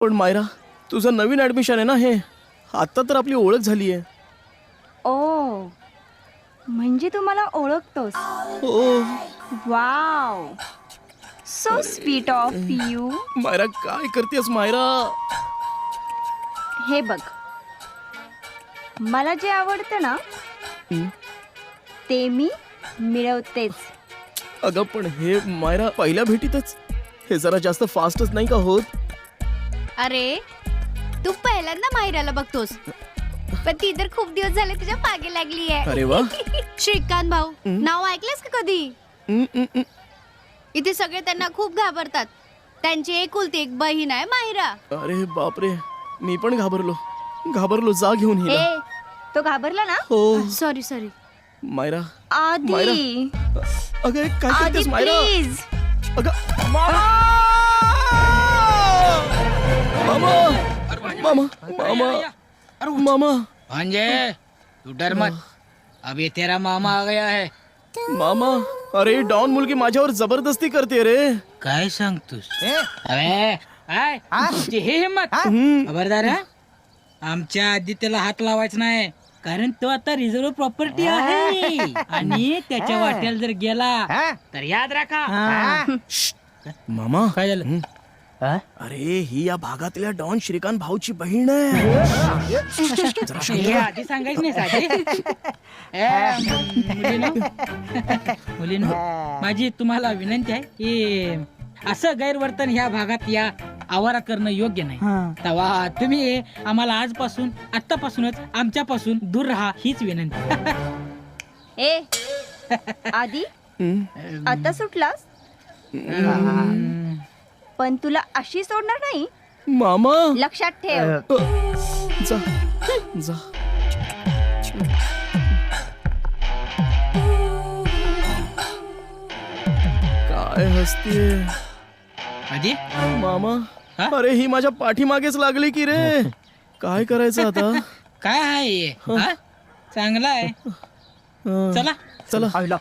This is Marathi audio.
पण मायरा, तुझं नवीन ऍडमिशन आहे ना हे, आता तर आपली ओळख झाली आहे. ओ, म्हणजे तू मला ओळखतोस. हो. Wow, so sweet of you. Myra, काय करतेस मायरा? हे बघ, मला जे आवडतं ना हं? ते मी मिळवतेच. अगं पण हे मायरा, पहिल्या भेटीतच हे जरा जास्त फास्टच नाही का होत? अरे तू पहिल्यांदा माहिराला बघतोस, पण ती तर खूप दिवस झाले तुझ्या मागे लागली आहे. अरे वा. श्रीकांत भाऊ नाव ऐकलंस का कधी? हं, हं, हं. इथे सगळे त्यांना खूप घाबरतात. त्यांची एकुलती एक बहीण आहे माहिरा. अरे बापरे, मी पण घाबरलो. जा घेऊन हे हिला. तो घाबरला ना. हो. Sorry sorry. मायरा, आधी अगं काय आधी करतेस मायरा? प्लीज. अगं मामा! मामा! मामा! मामा! मामा! भांजे, तू डर मत, अब ये तेरा मामा आ गया है. मामा, अरे डॉन मुलगी माझ्यावर जबरदस्ती करते रे. काय सांगतोस? अरे काय तुमची ही हिम्मत? हं. खबरदार हा? आमच्या आधी त्याला हात लावायचा नाही, कारण तो आता रिझर्व प्रॉपर्टी आहे आणि त्याच्या वाट्याला जर गेला तर याद राखा. मामा, काय झालं? हं. अरे ही या भागातल्या डॉन श्रीकांत भाऊची बहीण आहे. जरा शांत हे रहा. आधी सांगायचं नाही मुलीनो, माझी तुम्हाला विनंती आहे की असं गैरवर्तन ह्या भागात या आवारा करणं योग्य नाही. तेव्हा तुम्ही आम्हाला आतापासूनच आमच्यापासून दूर राहा हीच विनंती. ए आधी हं. आता सुटलास, पण तुला अशी सोडणार नाही, मामा, लक्षात ठेव. जा जा. काय हसतीये आधी मामा? हा? अरे ही माझ्या पाठीमागेच लागली की रे. काय करायचं आता? काय आहे हे? हा? चांगला आहे. हं. चला चला.